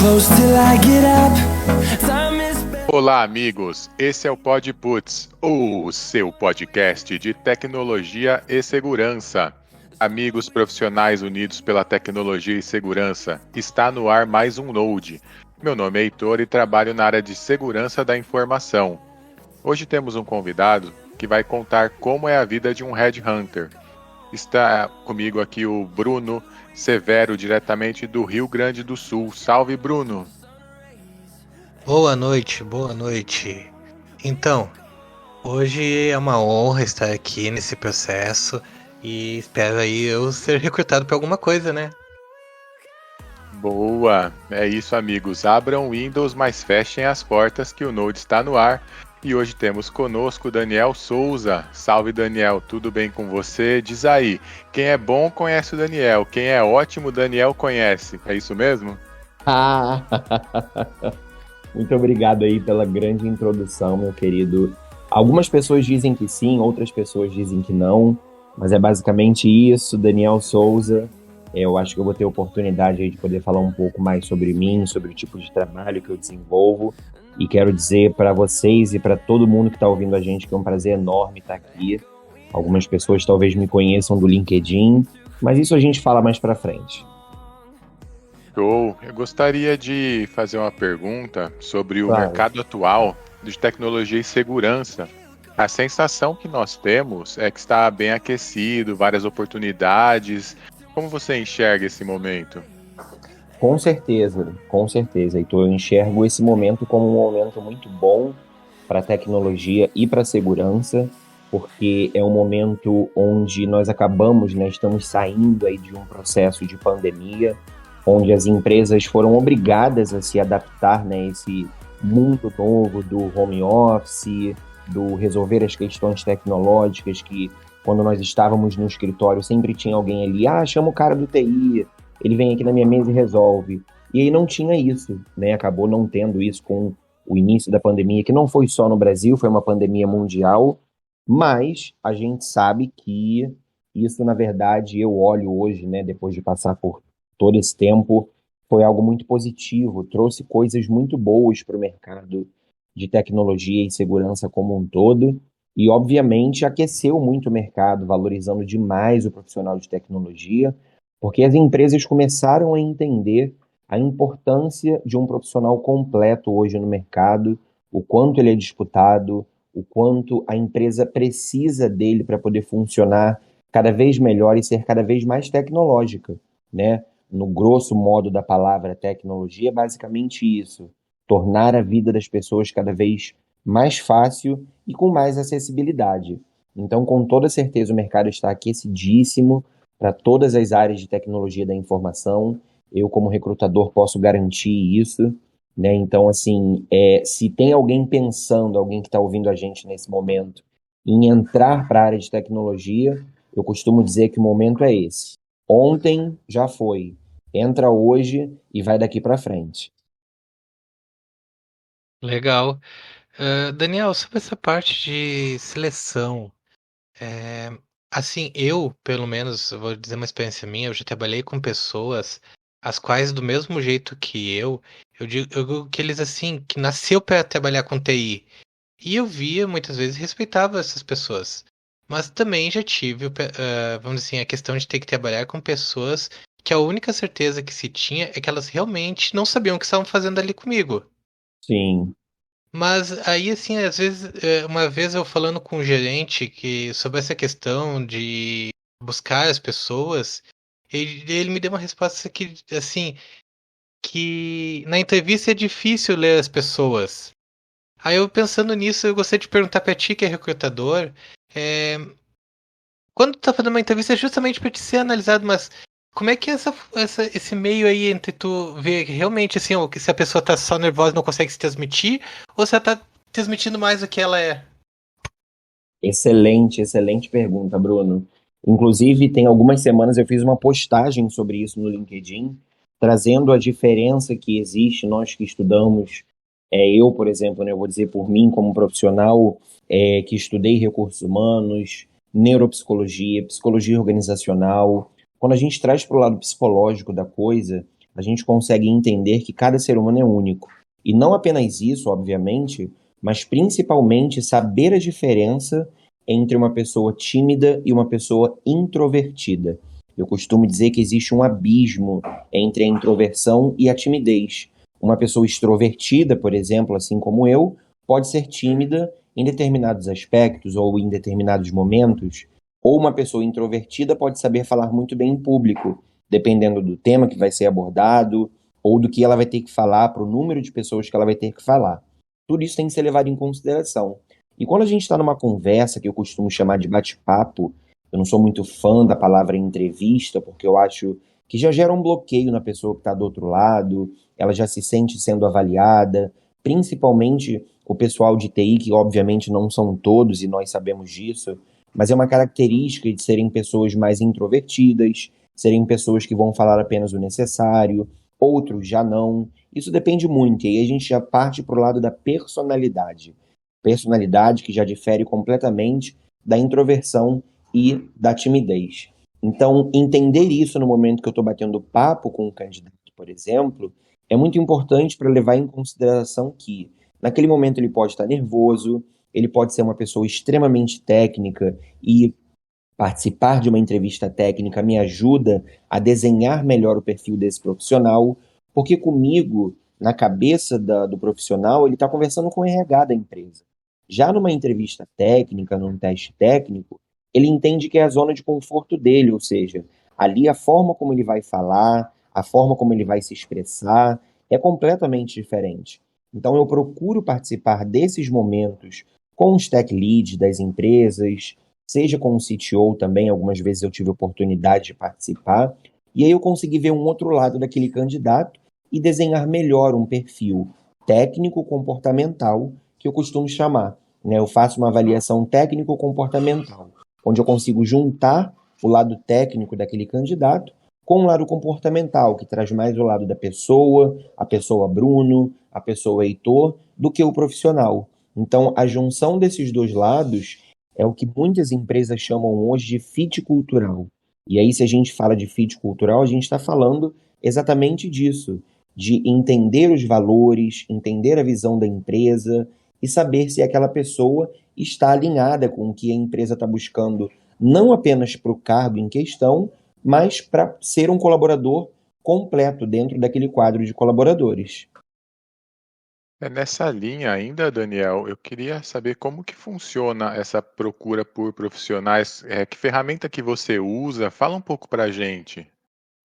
close till I get up. Time is Olá, amigos. Esse é o PodPuts, o seu podcast de tecnologia e segurança. Amigos profissionais unidos pela tecnologia e segurança, está no ar mais um Node. Meu nome é Heitor e trabalho na área de segurança da informação. Hoje temos um convidado que vai contar como é a vida de um headhunter. Está comigo aqui o Bruno Severo, diretamente do Rio Grande do Sul. Salve, Bruno! Boa noite, boa noite. Então, hoje é uma honra estar aqui nesse processo e espero aí eu ser recrutado para alguma coisa, né? Boa! É isso, amigos. Abram o Windows, mas fechem as portas que o Node está no ar. E hoje temos conosco Daniel Souza. Salve, Daniel. Tudo bem com você? Diz aí, quem é bom conhece o Daniel. Quem é ótimo, Daniel conhece. É isso mesmo? Ah, muito obrigado aí pela grande introdução, meu querido. Algumas pessoas dizem que sim, outras pessoas dizem que não, mas é basicamente isso, Daniel Souza. Eu acho que eu vou ter oportunidade aí de poder falar um pouco mais sobre mim, sobre o tipo de trabalho que eu desenvolvo. E quero dizer para vocês e para todo mundo que está ouvindo a gente que é um prazer enorme estar aqui. Algumas pessoas talvez me conheçam do LinkedIn, mas isso a gente fala mais para frente. Show! Eu gostaria de fazer uma pergunta sobre o Claro. mercado atual de tecnologia e segurança. A sensação que nós temos é que está bem aquecido, várias oportunidades. Como você enxerga esse momento? Com certeza, Heitor. Eu enxergo esse momento como um momento muito bom para a tecnologia e para a segurança, porque é um momento onde nós acabamos, né, estamos saindo aí de um processo de pandemia, onde as empresas foram obrigadas a se adaptar, né, a esse mundo novo do home office, do resolver as questões tecnológicas, que quando nós estávamos no escritório sempre tinha alguém ali, chama o cara do TI, ele vem aqui na minha mesa e resolve. E aí não tinha isso, né? Acabou não tendo isso com o início da pandemia, que não foi só no Brasil, foi uma pandemia mundial, mas a gente sabe que isso, na verdade, eu olho hoje, né, depois de passar por todo esse tempo, foi algo muito positivo, trouxe coisas muito boas para o mercado de tecnologia e segurança como um todo, e obviamente aqueceu muito o mercado, valorizando demais o profissional de tecnologia, porque as empresas começaram a entender a importância de um profissional completo hoje no mercado, o quanto ele é disputado, o quanto a empresa precisa dele para poder funcionar cada vez melhor e ser cada vez mais tecnológica, né? No grosso modo da palavra tecnologia, é basicamente isso: tornar a vida das pessoas cada vez mais fácil e com mais acessibilidade. Então, com toda certeza, o mercado está aquecidíssimo para todas as áreas de tecnologia da informação. Eu, como recrutador, posso garantir isso, né? Então, assim, se tem alguém pensando, alguém que está ouvindo a gente nesse momento, em entrar para a área de tecnologia, eu costumo dizer que o momento é esse. Ontem já foi. Entra hoje e vai daqui para frente. Legal. Daniel, sobre essa parte de seleção, assim, eu, pelo menos, eu vou dizer uma experiência minha, eu já trabalhei com pessoas as quais, do mesmo jeito que eu digo que eles, assim, que nasceu para trabalhar com TI. E eu via, muitas vezes, respeitava essas pessoas. Mas também já tive, vamos dizer assim, a questão de ter que trabalhar com pessoas que a única certeza que se tinha é que elas realmente não sabiam o que estavam fazendo ali comigo. Sim, Mas aí, assim, às vezes, uma vez eu falando com um gerente que sobre essa questão de buscar as pessoas, ele me deu uma resposta que, assim, que na entrevista é difícil ler as pessoas. Aí eu pensando nisso, eu gostaria de perguntar pra ti, que é recrutador, é, quando tu tá fazendo uma entrevista é justamente pra te ser analisado, mas como é que é esse meio aí entre tu ver realmente assim, que se a pessoa tá só nervosa e não consegue se transmitir, ou se ela tá transmitindo mais o que ela é? excelente pergunta, Bruno. Inclusive, tem algumas semanas eu fiz uma postagem sobre isso no LinkedIn, trazendo a diferença que existe, nós que estudamos, eu, por exemplo, né, eu vou dizer por mim como profissional, que estudei recursos humanos, neuropsicologia, psicologia organizacional. Quando a gente traz para o lado psicológico da coisa, a gente consegue entender que cada ser humano é único. E não apenas isso, obviamente, mas principalmente saber a diferença entre uma pessoa tímida e uma pessoa introvertida. Eu costumo dizer que existe um abismo entre a introversão e a timidez. Uma pessoa extrovertida, por exemplo, assim como eu, pode ser tímida em determinados aspectos ou em determinados momentos, ou uma pessoa introvertida pode saber falar muito bem em público, dependendo do tema que vai ser abordado ou do que ela vai ter que falar, para o número de pessoas que ela vai ter que falar. Tudo isso tem que ser levado em consideração. E quando a gente está numa conversa, que eu costumo chamar de bate-papo, eu não sou muito fã da palavra entrevista, porque eu acho que já gera um bloqueio na pessoa que está do outro lado, ela já se sente sendo avaliada, principalmente o pessoal de TI, que obviamente não são todos, e nós sabemos disso, mas é uma característica de serem pessoas mais introvertidas, serem pessoas que vão falar apenas o necessário, outros já não. Isso depende muito, e aí a gente já parte para o lado da personalidade. Personalidade que já difere completamente da introversão e da timidez. Então, entender isso no momento que eu estou batendo papo com um candidato, por exemplo, é muito importante para levar em consideração que, naquele momento, ele pode estar nervoso, ele pode ser uma pessoa extremamente técnica e participar de uma entrevista técnica me ajuda a desenhar melhor o perfil desse profissional, porque comigo, na cabeça do profissional, ele está conversando com o RH da empresa. Já numa entrevista técnica, num teste técnico, ele entende que é a zona de conforto dele, ou seja, ali a forma como ele vai falar, a forma como ele vai se expressar, é completamente diferente. Então eu procuro participar desses momentos com os tech leads das empresas, seja com o CTO também, algumas vezes eu tive a oportunidade de participar, e aí eu consegui ver um outro lado daquele candidato e desenhar melhor um perfil técnico-comportamental, que eu costumo chamar, né? Eu faço uma avaliação técnico-comportamental, onde eu consigo juntar o lado técnico daquele candidato com o lado comportamental, que traz mais o lado da pessoa, a pessoa Bruno, a pessoa Heitor, do que o profissional. Então, a junção desses dois lados é o que muitas empresas chamam hoje de fit cultural. E aí, se a gente fala de fit cultural, a gente está falando exatamente disso, de entender os valores, entender a visão da empresa e saber se aquela pessoa está alinhada com o que a empresa está buscando, não apenas para o cargo em questão, mas para ser um colaborador completo dentro daquele quadro de colaboradores. É nessa linha ainda, Daniel, eu queria saber como que funciona essa procura por profissionais, que ferramenta que você usa? Fala um pouco para a gente.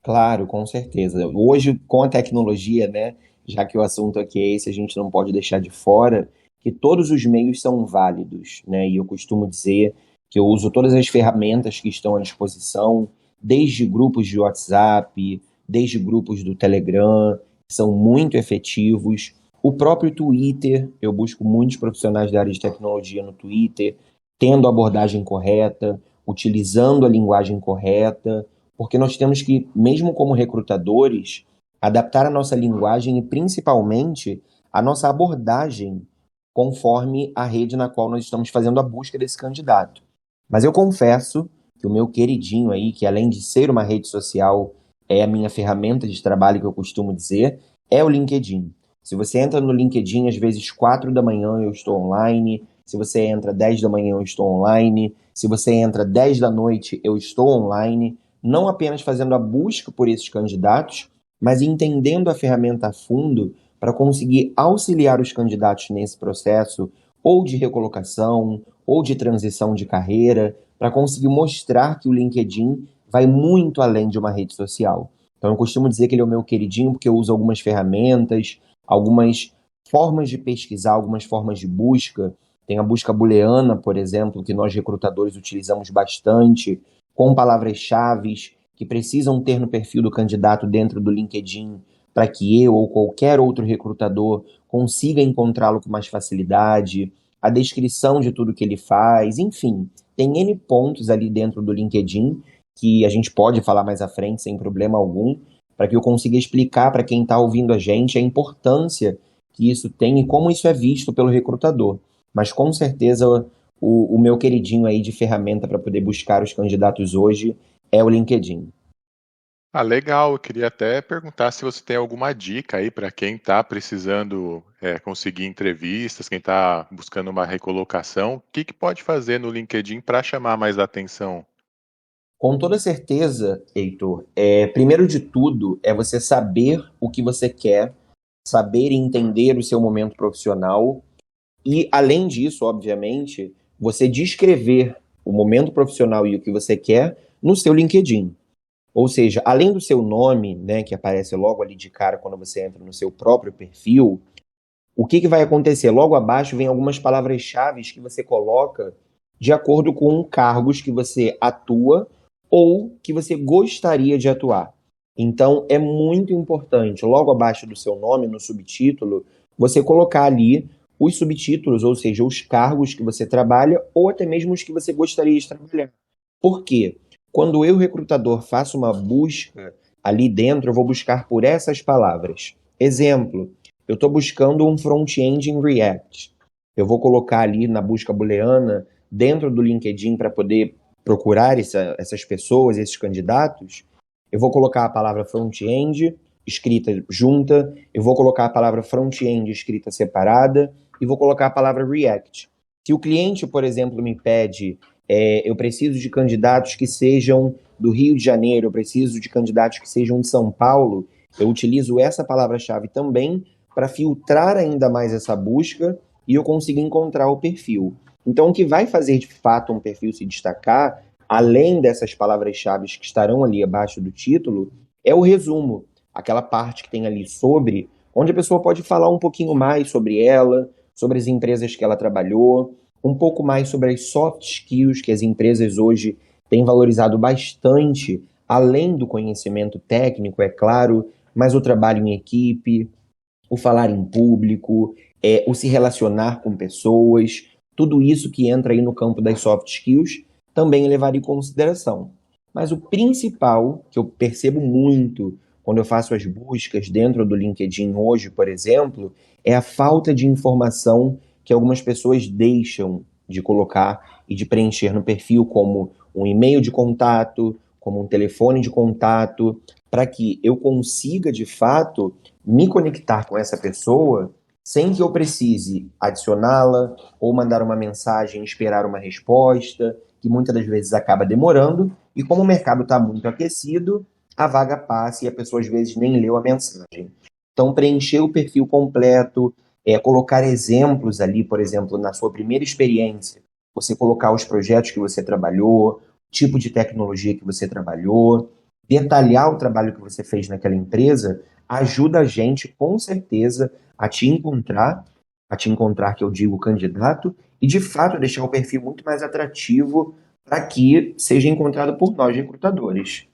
Claro, com certeza. Hoje, com a tecnologia, né, já que o assunto aqui é esse, a gente não pode deixar de fora que todos os meios são válidos, né? E eu costumo dizer que eu uso todas as ferramentas que estão à disposição, desde grupos de WhatsApp, desde grupos do Telegram, que são muito efetivos. O próprio Twitter, eu busco muitos profissionais da área de tecnologia no Twitter, tendo a abordagem correta, utilizando a linguagem correta, porque nós temos que, mesmo como recrutadores, adaptar a nossa linguagem e principalmente a nossa abordagem conforme a rede na qual nós estamos fazendo a busca desse candidato. Mas eu confesso que o meu queridinho aí, que além de ser uma rede social, é a minha ferramenta de trabalho que eu costumo dizer, é o LinkedIn. Se você entra no LinkedIn, às vezes 4 da manhã eu estou online, se você entra 10 da manhã eu estou online, se você entra 10 da noite eu estou online, não apenas fazendo a busca por esses candidatos, mas entendendo a ferramenta a fundo para conseguir auxiliar os candidatos nesse processo ou de recolocação ou de transição de carreira, para conseguir mostrar que o LinkedIn vai muito além de uma rede social. Então eu costumo dizer que ele é o meu queridinho porque eu uso algumas ferramentas, algumas formas de pesquisar, algumas formas de busca. Tem a busca booleana, por exemplo, que nós recrutadores utilizamos bastante, com palavras-chave que precisam ter no perfil do candidato dentro do LinkedIn para que eu ou qualquer outro recrutador consiga encontrá-lo com mais facilidade, a descrição de tudo que ele faz, enfim, tem N pontos ali dentro do LinkedIn que a gente pode falar mais à frente sem problema algum, para que eu consiga explicar para quem está ouvindo a gente a importância que isso tem e como isso é visto pelo recrutador. Mas com certeza o meu queridinho aí de ferramenta para poder buscar os candidatos hoje é o LinkedIn. Ah, legal. Eu queria até perguntar se você tem alguma dica aí para quem está precisando conseguir entrevistas, quem está buscando uma recolocação, o que que pode fazer no LinkedIn para chamar mais atenção? Com toda certeza, Heitor, primeiro de tudo é você saber o que você quer, saber e entender o seu momento profissional e, além disso, obviamente, você descrever o momento profissional e o que você quer no seu LinkedIn. Ou seja, além do seu nome, né, que aparece logo ali de cara quando você entra no seu próprio perfil, o que que vai acontecer? Logo abaixo vem algumas palavras-chave que você coloca de acordo com cargos que você atua ou que você gostaria de atuar. Então, é muito importante, logo abaixo do seu nome, no subtítulo, você colocar ali os subtítulos, ou seja, os cargos que você trabalha ou até mesmo os que você gostaria de trabalhar. Por quê? Quando eu, recrutador, faço uma busca ali dentro, eu vou buscar por essas palavras. Exemplo, eu estou buscando um front-end em React. Eu vou colocar ali na busca booleana dentro do LinkedIn para poder procurar essas pessoas, esses candidatos. Eu vou colocar a palavra front-end escrita junta, eu vou colocar a palavra front-end escrita separada e vou colocar a palavra React. Se o cliente, por exemplo, me pede, eu preciso de candidatos que sejam do Rio de Janeiro, eu preciso de candidatos que sejam de São Paulo, eu utilizo essa palavra-chave também para filtrar ainda mais essa busca e eu consigo encontrar o perfil. Então, o que vai fazer de fato um perfil se destacar, além dessas palavras-chave que estarão ali abaixo do título, é o resumo, aquela parte que tem ali sobre, onde a pessoa pode falar um pouquinho mais sobre ela, sobre as empresas que ela trabalhou, um pouco mais sobre as soft skills que as empresas hoje têm valorizado bastante, além do conhecimento técnico, é claro, mas o trabalho em equipe, o falar em público, o se relacionar com pessoas, tudo isso que entra aí no campo das soft skills também é levado em consideração. Mas o principal, que eu percebo muito quando eu faço as buscas dentro do LinkedIn hoje, por exemplo, é a falta de informação que algumas pessoas deixam de colocar e de preencher no perfil, como um e-mail de contato, como um telefone de contato, para que eu consiga, de fato, me conectar com essa pessoa sem que eu precise adicioná-la ou mandar uma mensagem e esperar uma resposta, que muitas das vezes acaba demorando, e como o mercado está muito aquecido, a vaga passa e a pessoa às vezes nem leu a mensagem. Então, preencher o perfil completo, colocar exemplos ali, por exemplo, na sua primeira experiência, você colocar os projetos que você trabalhou, tipo de tecnologia que você trabalhou, detalhar o trabalho que você fez naquela empresa, ajuda a gente, com certeza, a te encontrar, que eu digo candidato, e de fato deixar o perfil muito mais atrativo para que seja encontrado por nós, recrutadores.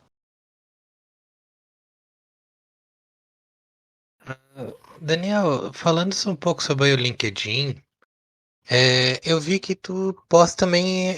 Daniel, falando um pouco sobre o LinkedIn, eu vi que tu posta também,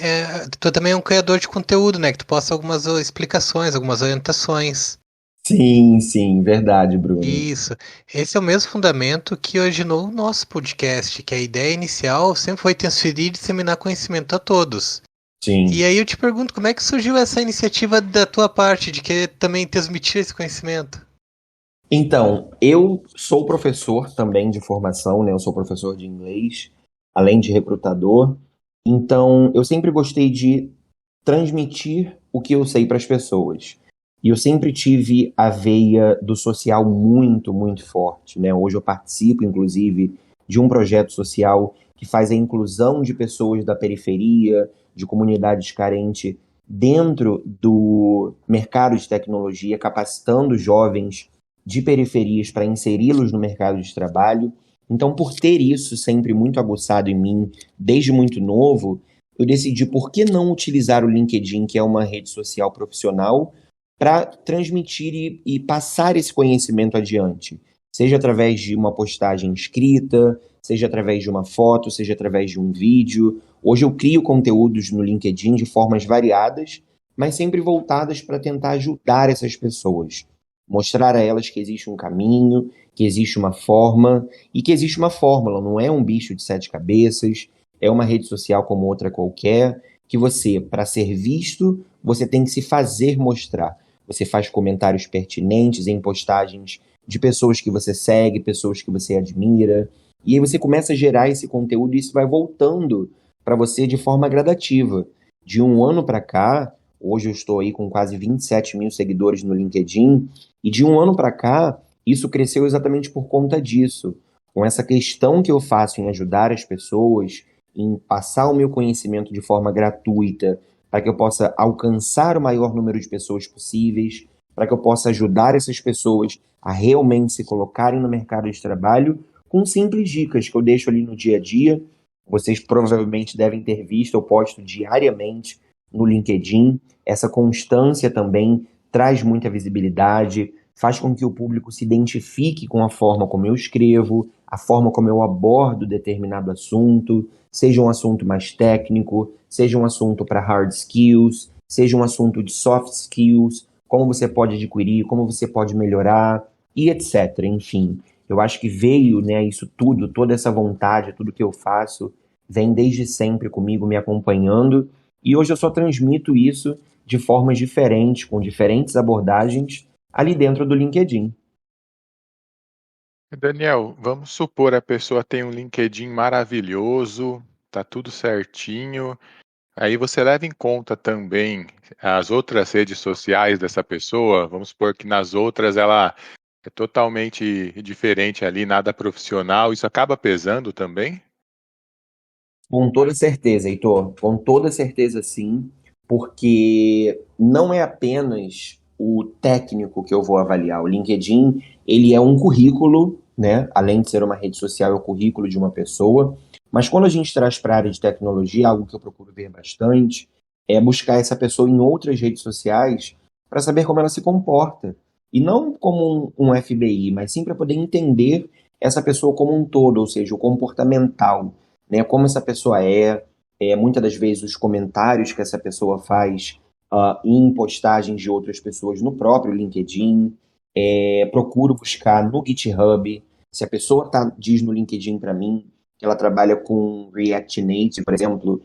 tu também é um criador de conteúdo, né? Que tu posta algumas explicações, algumas orientações. Sim, sim, verdade, Bruno. Isso. Esse é o mesmo fundamento que originou o nosso podcast, que a ideia inicial sempre foi transferir e disseminar conhecimento a todos. E Sim. aí eu te pergunto, como é que surgiu essa iniciativa da tua parte de querer também transmitir esse conhecimento? Então, eu sou professor também de formação, né? Eu sou professor de inglês, além de recrutador. Então, eu sempre gostei de transmitir o que eu sei para as pessoas. E eu sempre tive a veia do social muito, muito forte, né? Hoje eu participo, inclusive, de um projeto social que faz a inclusão de pessoas da periferia, de comunidades carentes, dentro do mercado de tecnologia, capacitando jovens de periferias para inseri-los no mercado de trabalho. Então, por ter isso sempre muito aguçado em mim, desde muito novo, eu decidi por que não utilizar o LinkedIn, que é uma rede social profissional, para transmitir e passar esse conhecimento adiante. Seja através de uma postagem escrita, seja através de uma foto, seja através de um vídeo. Hoje eu crio conteúdos no LinkedIn de formas variadas, mas sempre voltadas para tentar ajudar essas pessoas. Mostrar a elas que existe um caminho, que existe uma forma e que existe uma fórmula, não é um bicho de sete cabeças, é uma rede social como outra qualquer, que você, para ser visto, você tem que se fazer mostrar. você faz comentários pertinentes em postagens de pessoas que você segue, pessoas que você admira, e aí você começa a gerar esse conteúdo e isso vai voltando para você de forma gradativa. De um ano para cá, hoje eu estou aí com quase 27 mil seguidores no LinkedIn, e de um ano para cá, isso cresceu exatamente por conta disso. Com essa questão que eu faço em ajudar as pessoas, em passar o meu conhecimento de forma gratuita, para que eu possa alcançar o maior número de pessoas possíveis, para que eu possa ajudar essas pessoas a realmente se colocarem no mercado de trabalho, com simples dicas que eu deixo ali no dia a dia. Vocês provavelmente devem ter visto, eu posto diariamente no LinkedIn. Essa constância também traz muita visibilidade, faz com que o público se identifique com a forma como eu escrevo, a forma como eu abordo determinado assunto, seja um assunto mais técnico, seja um assunto para hard skills, seja um assunto de soft skills, como você pode adquirir, como você pode melhorar, e etc. Enfim, eu acho que veio, né, isso tudo, toda essa vontade, tudo que eu faço, vem desde sempre comigo, me acompanhando, e hoje eu só transmito isso de formas diferentes, com diferentes abordagens, ali dentro do LinkedIn. Daniel, vamos supor a pessoa tem um LinkedIn maravilhoso, tá tudo certinho. Aí você leva em conta também as outras redes sociais dessa pessoa. Vamos supor que nas outras ela é totalmente diferente ali, nada profissional. Isso acaba pesando também? Com toda certeza, Heitor, com toda certeza sim, porque não é apenas o técnico que eu vou avaliar. O LinkedIn, ele é um currículo, né? Além de ser uma rede social, é o currículo de uma pessoa. Mas quando a gente traz para a área de tecnologia, algo que eu procuro ver bastante, é buscar essa pessoa em outras redes sociais para saber como ela se comporta. E não como um FBI, mas sim para poder entender essa pessoa como um todo, ou seja, o comportamental, né? Como essa pessoa muitas das vezes os comentários que essa pessoa faz em postagens de outras pessoas no próprio LinkedIn, procuro buscar no GitHub, se a pessoa diz no LinkedIn para mim que ela trabalha com React Native, por exemplo,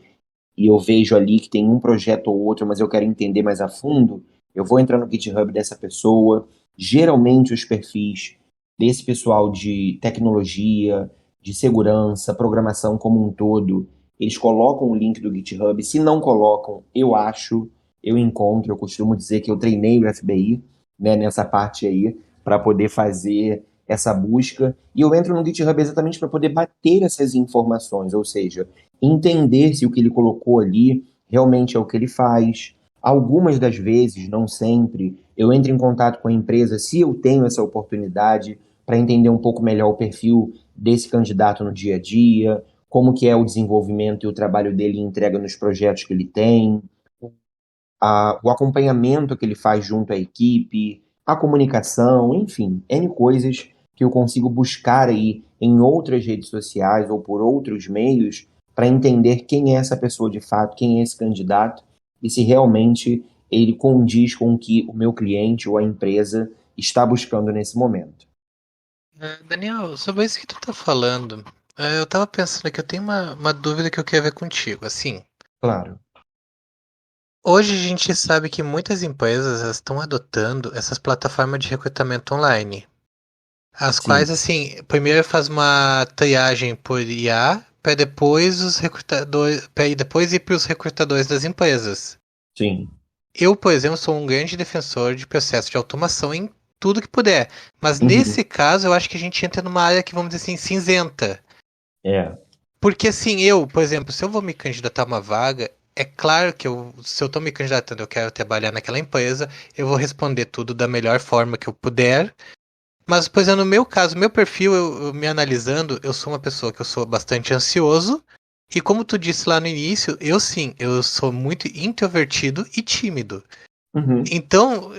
e eu vejo ali que tem um projeto ou outro, mas eu quero entender mais a fundo, eu vou entrar no GitHub dessa pessoa. Geralmente os perfis desse pessoal de tecnologia, de segurança, programação como um todo, eles colocam o link do GitHub. Se não colocam, eu encontro, eu costumo dizer que eu treinei o FBI, né, nessa parte aí, para poder fazer essa busca, e eu entro no GitHub exatamente para poder bater essas informações, ou seja, entender se o que ele colocou ali realmente é o que ele faz. Algumas das vezes, não sempre, eu entro em contato com a empresa se eu tenho essa oportunidade para entender um pouco melhor o perfil desse candidato no dia a dia, como que é o desenvolvimento e o trabalho dele em entrega nos projetos que ele tem, o acompanhamento que ele faz junto à equipe, a comunicação, enfim, N coisas que eu consigo buscar aí em outras redes sociais ou por outros meios para entender quem é essa pessoa de fato, quem é esse candidato e se realmente ele condiz com o que o meu cliente ou a empresa está buscando nesse momento. Daniel, sobre isso que tu tá falando, eu tava pensando que eu tenho uma dúvida que eu quero ver contigo. Assim, Claro. hoje a gente sabe que muitas empresas estão adotando essas plataformas de recrutamento online, as Sim, quais, assim, primeiro faz uma triagem por IA, para depois os recrutadores, para depois ir para os recrutadores das empresas. sim. Eu, por exemplo, sou um grande defensor de processo de automação em tudo que puder, mas Uhum. nesse caso eu acho que a gente entra numa área que, vamos dizer assim, cinzenta. É. Porque assim, eu, por exemplo, se eu vou me candidatar a uma vaga, é claro que se eu tô me candidatando, eu quero trabalhar naquela empresa, eu vou responder tudo da melhor forma que eu puder. Mas, por exemplo, no meu caso, meu perfil, eu me analisando, eu sou uma pessoa que eu sou bastante ansioso. E como tu disse lá no início, eu sim, eu sou muito introvertido e tímido. Uhum. Então,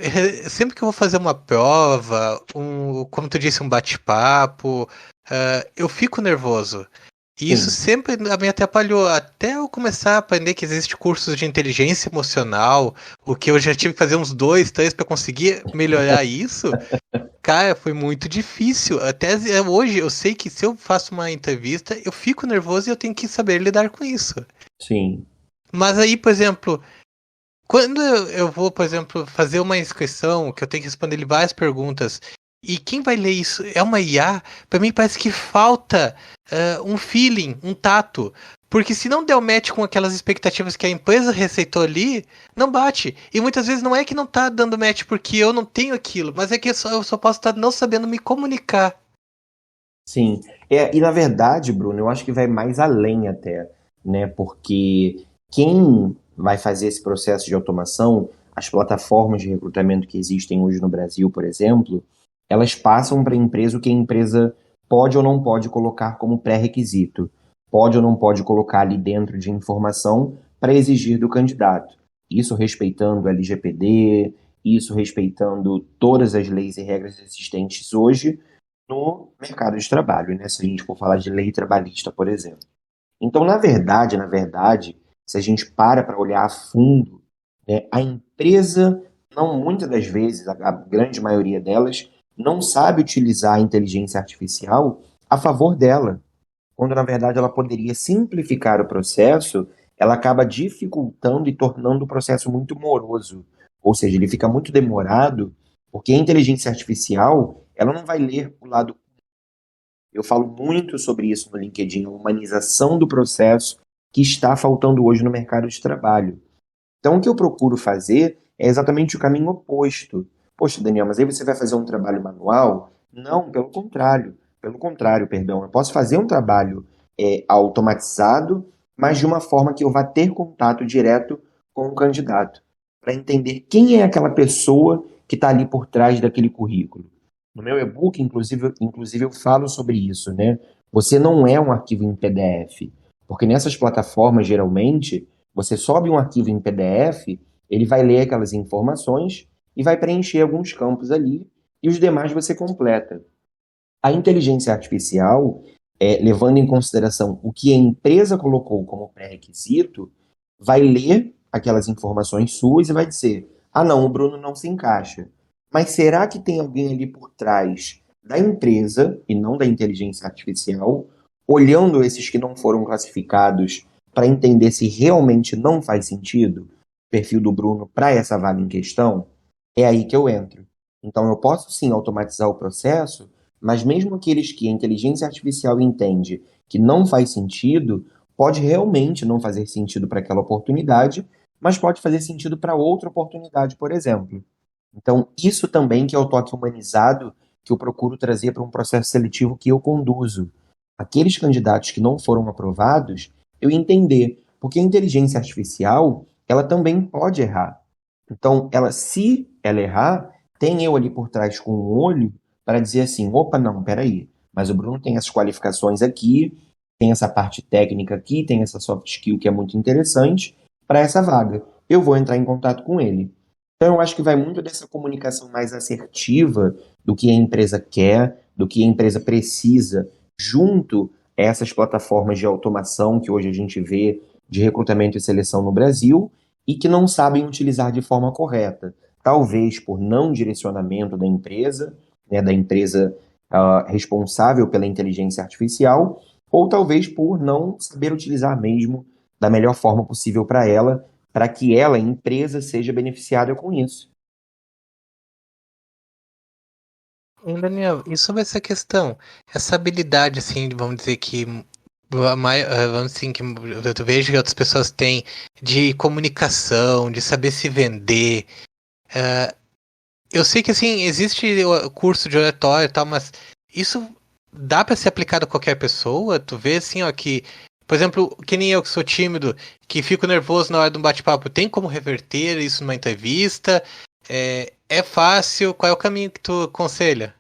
sempre que eu vou fazer uma prova, como tu disse, um bate-papo, eu fico nervoso. E isso Sim. sempre me atrapalhou, até eu começar a aprender que existe cursos de inteligência emocional, o que eu já tive que fazer uns 2, 3 para conseguir melhorar isso. Cara, foi muito difícil. Até hoje eu sei que se eu faço uma entrevista, eu fico nervoso e eu tenho que saber lidar com isso. Sim. Mas aí, por exemplo, Quando eu vou, por exemplo, fazer uma inscrição, que eu tenho que responder várias perguntas, e quem vai ler isso é uma IA, pra mim parece que falta um feeling, um tato. Porque se não der o match com aquelas expectativas que a empresa receitou ali, não bate. E muitas vezes não é que não tá dando match porque eu não tenho aquilo, mas é que eu só posso estar não sabendo me comunicar. Sim. E na verdade, Bruno, eu acho que vai mais além até, né? Porque quem vai fazer esse processo de automação, as plataformas de recrutamento que existem hoje no Brasil, por exemplo, elas passam para a empresa o que a empresa pode ou não pode colocar como pré-requisito, pode ou não pode colocar ali dentro de informação para exigir do candidato. Isso respeitando o LGPD, isso respeitando todas as leis e regras existentes hoje no mercado de trabalho, né? Se a gente for falar de lei trabalhista, por exemplo. Então, na verdade, se a gente para olhar a fundo, né, a empresa, não muitas das vezes, a grande maioria delas, não sabe utilizar a inteligência artificial a favor dela, quando na verdade ela poderia simplificar o processo, ela acaba dificultando e tornando o processo muito moroso. Ou seja, ele fica muito demorado, porque a inteligência artificial, ela não vai ler o lado. Eu falo muito sobre isso no LinkedIn, a humanização do processo que está faltando hoje no mercado de trabalho. Então, o que eu procuro fazer é exatamente o caminho oposto. Poxa, Daniel, mas aí você vai fazer um trabalho manual? Não, pelo contrário. Pelo contrário, perdão. Eu posso fazer um trabalho automatizado, mas de uma forma que eu vá ter contato direto com o candidato, para entender quem é aquela pessoa que está ali por trás daquele currículo. No meu e-book, inclusive eu falo sobre isso, né? Você não é um arquivo em PDF, porque nessas plataformas, geralmente, você sobe um arquivo em PDF, ele vai ler aquelas informações e vai preencher alguns campos ali, e os demais você completa. A inteligência artificial, levando em consideração o que a empresa colocou como pré-requisito, vai ler aquelas informações suas e vai dizer: ah, não, o Bruno não se encaixa. Mas será que tem alguém ali por trás da empresa, e não da inteligência artificial, olhando esses que não foram classificados para entender se realmente não faz sentido o perfil do Bruno para essa vaga em questão? É aí que eu entro. Então eu posso sim automatizar o processo, mas mesmo aqueles que a inteligência artificial entende que não faz sentido, pode realmente não fazer sentido para aquela oportunidade, mas pode fazer sentido para outra oportunidade, por exemplo. Então, isso também que é o toque humanizado que eu procuro trazer para um processo seletivo que eu conduzo. Aqueles candidatos que não foram aprovados, eu entender, porque a inteligência artificial, ela também pode errar. Então, se ela errar, tem eu ali por trás com um olho para dizer assim: opa, não, peraí, mas o Bruno tem essas qualificações aqui, tem essa parte técnica aqui, tem essa soft skill que é muito interessante para essa vaga. Eu vou entrar em contato com ele. Então, eu acho que vai muito dessa comunicação mais assertiva do que a empresa quer, do que a empresa precisa, junto a essas plataformas de automação que hoje a gente vê de recrutamento e seleção no Brasil e que não sabem utilizar de forma correta. Talvez por não direcionamento da empresa, né, da empresa responsável pela inteligência artificial, ou talvez por não saber utilizar mesmo da melhor forma possível para ela, para que ela, a empresa, seja beneficiada com isso. Daniel, e sobre essa questão, essa habilidade, assim, vamos dizer que vamos assim, que eu vejo que outras pessoas têm de comunicação, de saber se vender. Eu sei que assim existe o curso de oratória e tal, mas isso dá para ser aplicado a qualquer pessoa? Tu vê assim, ó, que, por exemplo, que nem eu que sou tímido, que fico nervoso na hora de um bate-papo, tem como reverter isso numa entrevista? É fácil? Qual é o caminho que tu aconselha?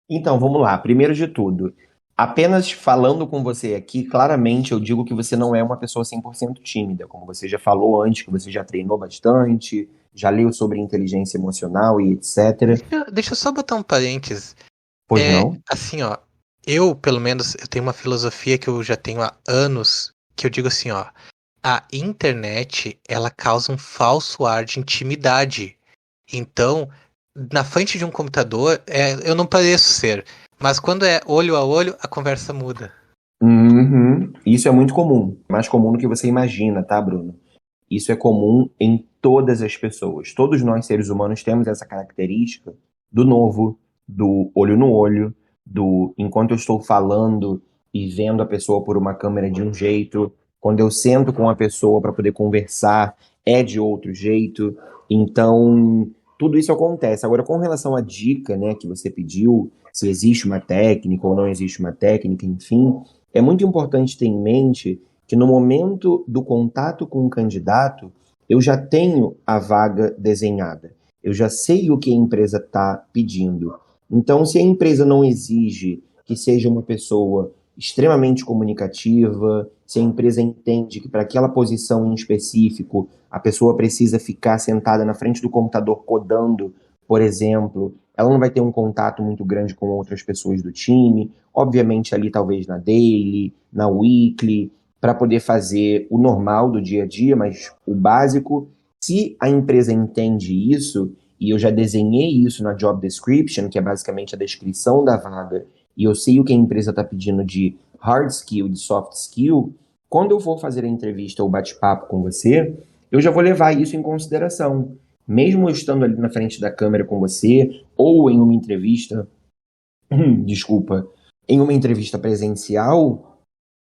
Então, vamos lá. Primeiro de tudo, apenas falando com você aqui, claramente eu digo que você não é uma pessoa 100% tímida, como você já falou antes, que você já treinou bastante, já leu sobre inteligência emocional e etc. Deixa eu só botar um parênteses. Pois não? Assim, ó, eu, pelo menos, eu tenho uma filosofia que eu já tenho há anos, que eu digo assim, ó, a internet, ela causa um falso ar de intimidade. Então, na frente de um computador, eu não pareço ser, mas quando é olho a olho, a conversa muda. Uhum. Isso é muito comum, mais comum do que você imagina, tá, Bruno? Isso é comum em todas as pessoas. Todos nós, seres humanos, temos essa característica do novo, do olho no olho, do enquanto eu estou falando e vendo a pessoa por uma câmera de um jeito, quando eu sento com a pessoa para poder conversar, é de outro jeito. Então, tudo isso acontece. Agora, com relação à dica, né, que você pediu, se existe uma técnica ou não existe uma técnica, enfim, é muito importante ter em mente que no momento do contato com o candidato, eu já tenho a vaga desenhada. Eu já sei o que a empresa está pedindo. Então, se a empresa não exige que seja uma pessoa extremamente comunicativa, se a empresa entende que para aquela posição em específico a pessoa precisa ficar sentada na frente do computador codando, por exemplo, ela não vai ter um contato muito grande com outras pessoas do time, obviamente ali talvez na daily, na weekly, para poder fazer o normal do dia a dia, mas o básico. Se a empresa entende isso, e eu já desenhei isso na job description, que é basicamente a descrição da vaga, e eu sei o que a empresa está pedindo de hard skill, de soft skill, quando eu for fazer a entrevista ou bate-papo com você, eu já vou levar isso em consideração. Mesmo eu estando ali na frente da câmera com você, ou em uma entrevista, desculpa, em uma entrevista presencial,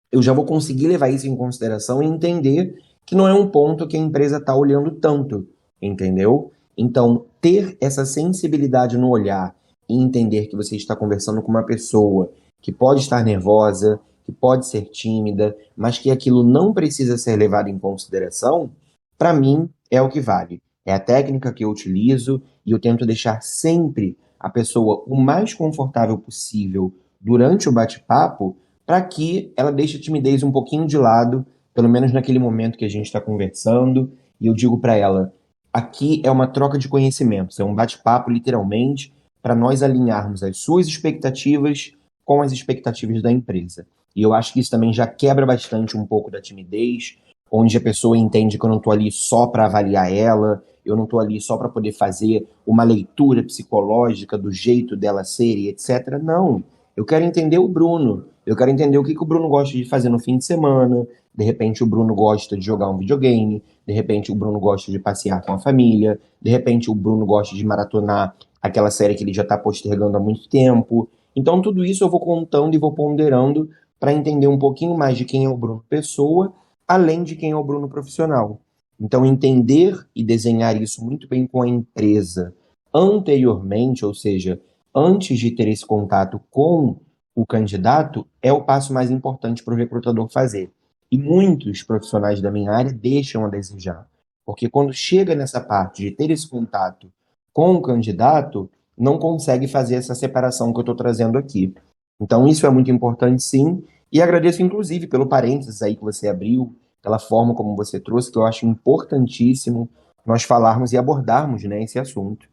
eu já vou conseguir levar isso em consideração e entender que não é um ponto que a empresa está olhando tanto, entendeu? Então, ter essa sensibilidade no olhar e entender que você está conversando com uma pessoa que pode estar nervosa, que pode ser tímida, mas que aquilo não precisa ser levado em consideração, para mim é o que vale. É a técnica que eu utilizo e eu tento deixar sempre a pessoa o mais confortável possível durante o bate-papo para que ela deixe a timidez um pouquinho de lado, pelo menos naquele momento que a gente está conversando, e eu digo para ela, aqui é uma troca de conhecimentos, é um bate-papo literalmente para nós alinharmos as suas expectativas com as expectativas da empresa. E eu acho que isso também já quebra bastante um pouco da timidez, onde a pessoa entende que eu não estou ali só para avaliar ela, eu não estou ali só para poder fazer uma leitura psicológica do jeito dela ser e etc. Não, eu quero entender o Bruno, eu quero entender o que o Bruno gosta de fazer no fim de semana, de repente o Bruno gosta de jogar um videogame, de repente o Bruno gosta de passear com a família, de repente o Bruno gosta de maratonar aquela série que ele já está postergando há muito tempo. Então tudo isso eu vou contando e vou ponderando para entender um pouquinho mais de quem é o Bruno pessoa, além de quem é o Bruno profissional. Então entender e desenhar isso muito bem com a empresa anteriormente, ou seja, antes de ter esse contato com o candidato, é o passo mais importante para o recrutador fazer. E muitos profissionais da minha área deixam a desejar, porque quando chega nessa parte de ter esse contato com o candidato, não consegue fazer essa separação que eu estou trazendo aqui. Então isso é muito importante sim, e agradeço inclusive pelo parênteses aí que você abriu, pela forma como você trouxe, que eu acho importantíssimo nós falarmos e abordarmos, né, esse assunto.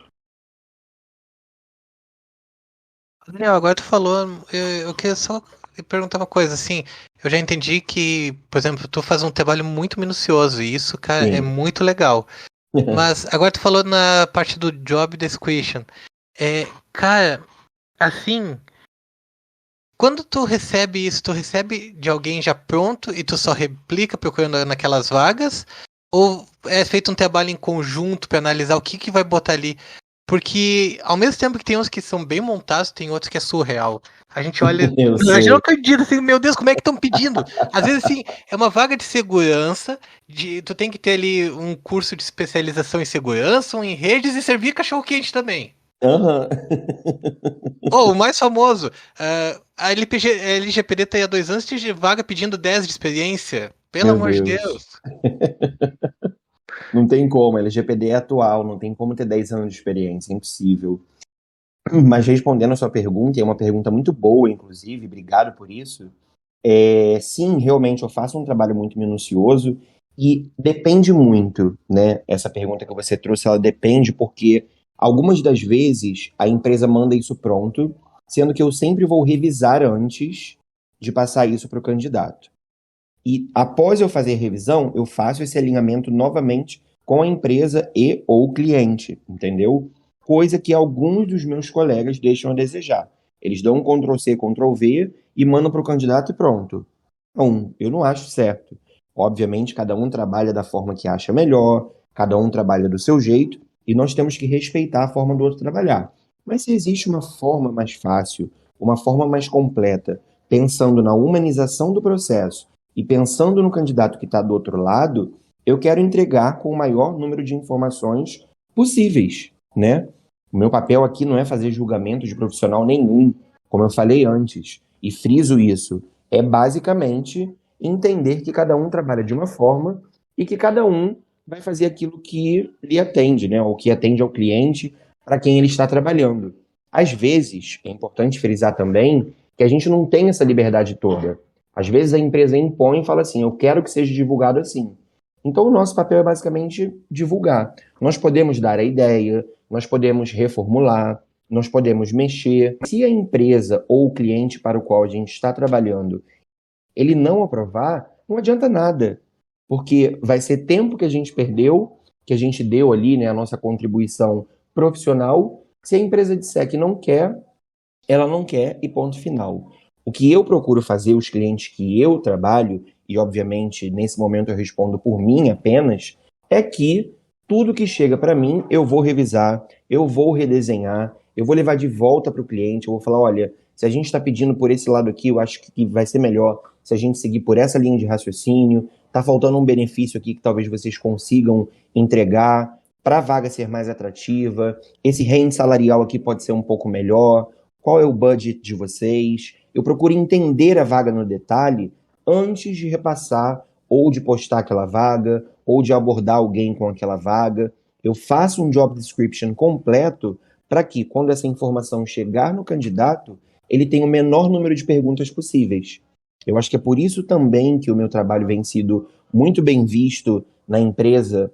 Daniel, agora tu falou, eu queria só perguntar uma coisa, assim, eu já entendi que, por exemplo, tu faz um trabalho muito minucioso, e isso, cara, Sim. é muito legal. Mas agora tu falou na parte do job description. Cara, assim, quando tu recebe isso, tu recebe de alguém já pronto e tu só replica procurando naquelas vagas? Ou é feito um trabalho em conjunto para analisar o que vai botar ali? Porque ao mesmo tempo que tem uns que são bem montados, tem outros que é surreal. A gente olha, Eu a sei. gente não acredita, assim, meu Deus, como é que estão pedindo? Às vezes, assim, é uma vaga de segurança, tu tem que ter ali um curso de especialização em segurança, um em redes e servir cachorro-quente também. Aham. Ou o mais famoso, a LGPD tá aí há 2 anos de vaga pedindo 10 de experiência. Pelo Meu amor de Deus. Deus. Não tem como, a LGPD é atual, não tem como ter 10 anos de experiência, é impossível. Mas respondendo a sua pergunta, e é uma pergunta muito boa, inclusive, obrigado por isso. Sim, realmente eu faço um trabalho muito minucioso e depende muito, né? Essa pergunta que você trouxe, ela depende porque algumas das vezes a empresa manda isso pronto, sendo que eu sempre vou revisar antes de passar isso para o candidato. E após eu fazer a revisão, eu faço esse alinhamento novamente com a empresa e ou cliente, entendeu? Coisa que alguns dos meus colegas deixam a desejar. Eles dão um Ctrl+C, Ctrl+V e mandam para o candidato e pronto. Não, eu não acho certo. Obviamente, cada um trabalha da forma que acha melhor, cada um trabalha do seu jeito, e nós temos que respeitar a forma do outro trabalhar. Mas se existe uma forma mais fácil, uma forma mais completa, pensando na humanização do processo e pensando no candidato que está do outro lado, eu quero entregar com o maior número de informações possíveis, né? O meu papel aqui não é fazer julgamento de profissional nenhum, como eu falei antes, e friso isso, é basicamente entender que cada um trabalha de uma forma e que cada um vai fazer aquilo que lhe atende, né? Ou que atende ao cliente para quem ele está trabalhando. Às vezes, é importante frisar também que a gente não tem essa liberdade toda. Às vezes a empresa impõe e fala assim, eu quero que seja divulgado assim. Então o nosso papel é basicamente divulgar. Nós podemos dar a ideia, nós podemos reformular, nós podemos mexer. Se a empresa ou o cliente para o qual a gente está trabalhando, ele não aprovar, não adianta nada, porque vai ser tempo que a gente perdeu, que a gente deu ali, né, a nossa contribuição profissional. Se a empresa disser que não quer, ela não quer e ponto final. O que eu procuro fazer, os clientes que eu trabalho, e obviamente nesse momento eu respondo por mim apenas, é que tudo que chega para mim eu vou revisar, eu vou redesenhar, eu vou levar de volta para o cliente, eu vou falar, olha, se a gente está pedindo por esse lado aqui, eu acho que vai ser melhor se a gente seguir por essa linha de raciocínio, está faltando um benefício aqui que talvez vocês consigam entregar para a vaga ser mais atrativa, esse range salarial aqui pode ser um pouco melhor, qual é o budget de vocês? Eu procuro entender a vaga no detalhe antes de repassar ou de postar aquela vaga ou de abordar alguém com aquela vaga. Eu faço um job description completo para que, quando essa informação chegar no candidato, ele tenha o menor número de perguntas possíveis. Eu acho que é por isso também que o meu trabalho vem sido muito bem visto na empresa,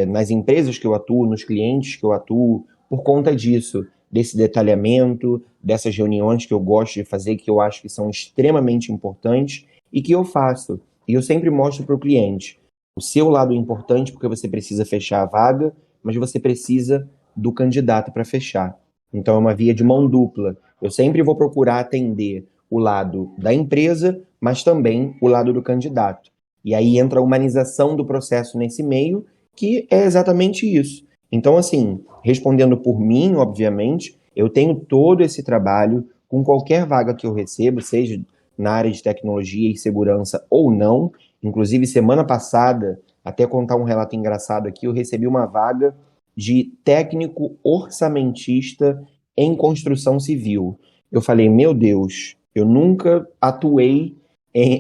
nas empresas que eu atuo, nos clientes que eu atuo, por conta disso, desse detalhamento, dessas reuniões que eu gosto de fazer, que eu acho que são extremamente importantes e que eu faço. E eu sempre mostro para o cliente o seu lado é importante porque você precisa fechar a vaga, mas você precisa do candidato para fechar. Então é uma via de mão dupla. Eu sempre vou procurar atender o lado da empresa, mas também o lado do candidato. E aí entra a humanização do processo nesse meio, que é exatamente isso. Então, assim, respondendo por mim, obviamente, eu tenho todo esse trabalho com qualquer vaga que eu recebo, seja na área de tecnologia e segurança ou não. Inclusive, semana passada, até contar um relato engraçado aqui, eu recebi uma vaga de técnico orçamentista em construção civil. Eu falei, meu Deus, eu nunca atuei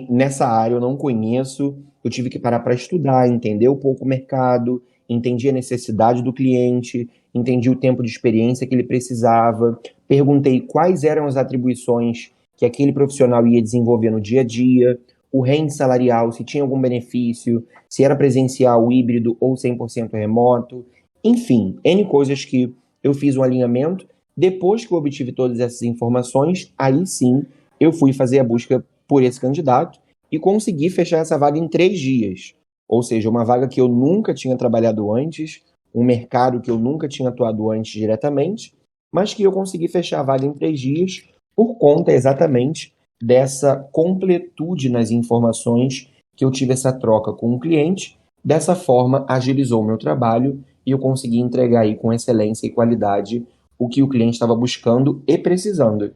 nessa área, eu não conheço, eu tive que parar para estudar, entender um pouco o mercado, entendi a necessidade do cliente, entendi o tempo de experiência que ele precisava, perguntei quais eram as atribuições que aquele profissional ia desenvolver no dia a dia, o range salarial, se tinha algum benefício, se era presencial, híbrido ou 100% remoto, enfim, N coisas que eu fiz um alinhamento. Depois que eu obtive todas essas informações, aí sim eu fui fazer a busca por esse candidato e consegui fechar essa vaga em 3 dias. Ou seja, uma vaga que eu nunca tinha trabalhado antes, um mercado que eu nunca tinha atuado antes diretamente, mas que eu consegui fechar a vaga em 3 dias por conta exatamente dessa completude nas informações que eu tive essa troca com o cliente. Dessa forma, agilizou o meu trabalho e eu consegui entregar aí com excelência e qualidade o que o cliente estava buscando e precisando.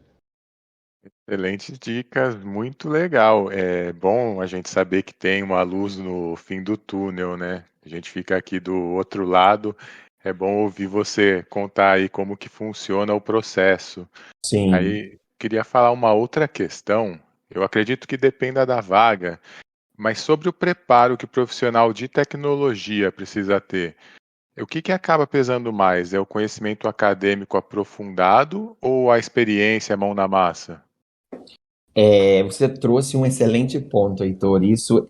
Excelentes dicas, muito legal. É bom a gente saber que tem uma luz no fim do túnel, né? A gente fica aqui do outro lado. É bom ouvir você contar aí como que funciona o processo. Sim. Aí, queria falar uma outra questão. Eu acredito que dependa da vaga, mas sobre o preparo que o profissional de tecnologia precisa ter. O que acaba pesando mais? É o conhecimento acadêmico aprofundado ou a experiência mão na massa? Você trouxe um excelente ponto, Heitor. Isso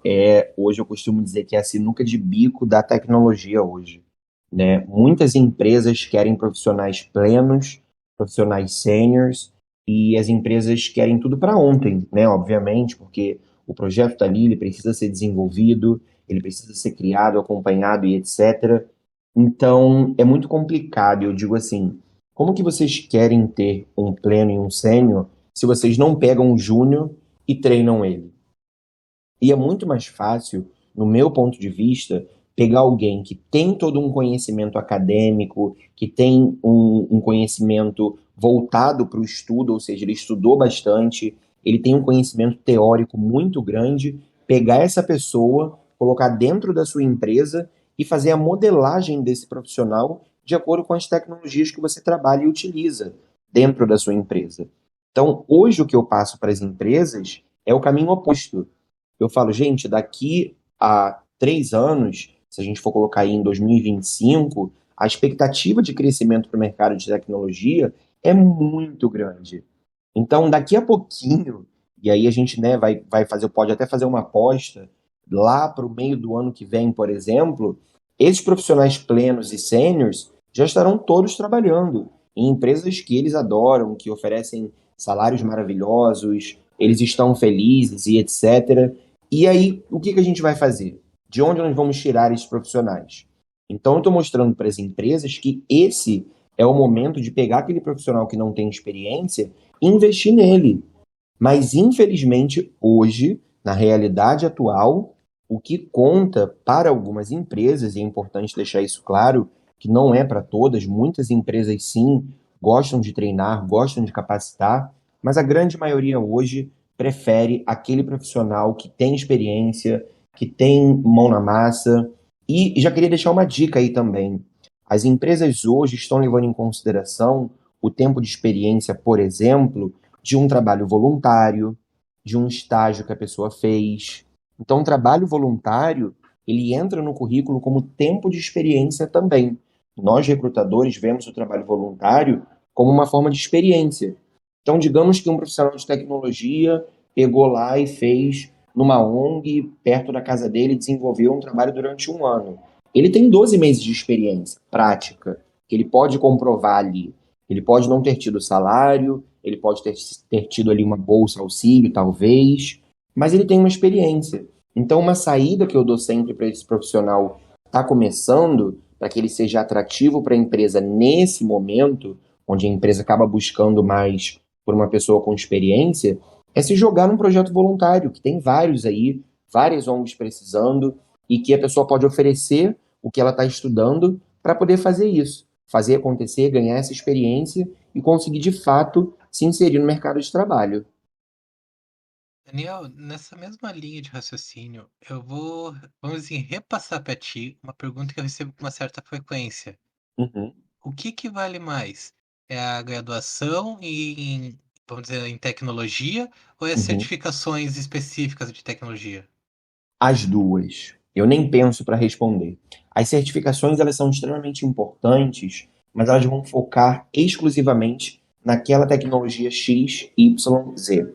hoje eu costumo dizer que é a sinuca de bico da tecnologia hoje, né? Muitas empresas querem profissionais plenos, profissionais seniors, e as empresas querem tudo para ontem, né? Obviamente, porque o projeto está ali, ele precisa ser desenvolvido, ele precisa ser criado, acompanhado e etc. Então, é muito complicado. Eu digo assim, como que vocês querem ter um pleno e um sênior se vocês não pegam um júnior e treinam ele? E é muito mais fácil no meu ponto de vista, pegar alguém que tem todo um conhecimento acadêmico, que tem um conhecimento voltado para o estudo, ou seja, ele estudou bastante, ele tem um conhecimento teórico muito grande, pegar essa pessoa, colocar dentro da sua empresa e fazer a modelagem desse profissional de acordo com as tecnologias que você trabalha e utiliza dentro da sua empresa. Então, hoje o que eu passo para as empresas é o caminho oposto. Eu falo, gente, daqui a 3 anos, se a gente for colocar aí em 2025, a expectativa de crescimento para o mercado de tecnologia é muito grande. Então, daqui a pouquinho, e aí a gente, né, vai fazer, pode até fazer uma aposta, lá para o meio do ano que vem, por exemplo, esses profissionais plenos e sêniors já estarão todos trabalhando em empresas que eles adoram, que oferecem salários maravilhosos, eles estão felizes e etc. E aí, o que que a gente vai fazer? De onde nós vamos tirar esses profissionais? Então, eu estou mostrando para as empresas que esse é o momento de pegar aquele profissional que não tem experiência e investir nele. Mas, infelizmente, hoje, na realidade atual, o que conta para algumas empresas, e é importante deixar isso claro, que não é para todas, muitas empresas sim gostam de treinar, gostam de capacitar, mas a grande maioria hoje prefere aquele profissional que tem experiência, que tem mão na massa. E já queria deixar uma dica aí também. As empresas hoje estão levando em consideração o tempo de experiência, por exemplo, de um trabalho voluntário, de um estágio que a pessoa fez. Então, o trabalho voluntário, ele entra no currículo como tempo de experiência também. Nós, recrutadores, vemos o trabalho voluntário como uma forma de experiência. Então, digamos que um profissional de tecnologia pegou lá e fez numa ONG, perto da casa dele, desenvolveu um trabalho durante um ano. Ele tem 12 meses de experiência prática, que ele pode comprovar ali. Ele pode não ter tido salário, ele pode ter tido ali uma bolsa auxílio, talvez, mas ele tem uma experiência. Então, uma saída que eu dou sempre para esse profissional está começando, para que ele seja atrativo para a empresa nesse momento, onde a empresa acaba buscando mais por uma pessoa com experiência, é se jogar num projeto voluntário, que tem vários aí, várias ONGs precisando, e que a pessoa pode oferecer o que ela está estudando para poder fazer isso, fazer acontecer, ganhar essa experiência e conseguir, de fato, se inserir no mercado de trabalho. Daniel, nessa mesma linha de raciocínio, vamos assim, repassar para ti uma pergunta que eu recebo com uma certa frequência. Uhum, O que que vale mais? É a graduação vamos dizer, em tecnologia ou é uhum. certificações específicas de tecnologia? As duas. Eu nem penso para responder. As certificações, elas são extremamente importantes, mas elas vão focar exclusivamente naquela tecnologia X, Y, Z.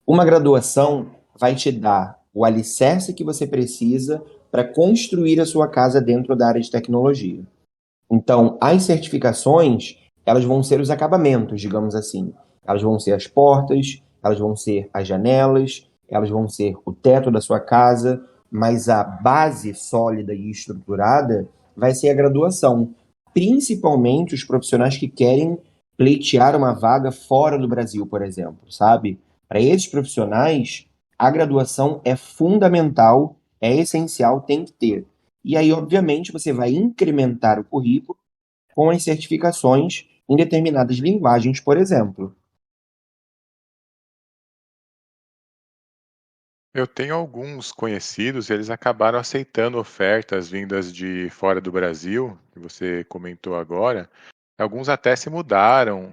Uma graduação vai te dar o alicerce que você precisa para construir a sua casa dentro da área de tecnologia. Então, as certificações, elas vão ser os acabamentos, digamos assim. Elas vão ser as portas, elas vão ser as janelas, elas vão ser o teto da sua casa, mas a base sólida e estruturada vai ser a graduação. Principalmente os profissionais que querem pleitear uma vaga fora do Brasil, por exemplo, sabe? Para esses profissionais, a graduação é fundamental, é essencial, tem que ter. E aí, obviamente, você vai incrementar o currículo com as certificações em determinadas linguagens, por exemplo. Eu tenho alguns conhecidos, eles acabaram aceitando ofertas vindas de fora do Brasil, que você comentou agora. Alguns até se mudaram.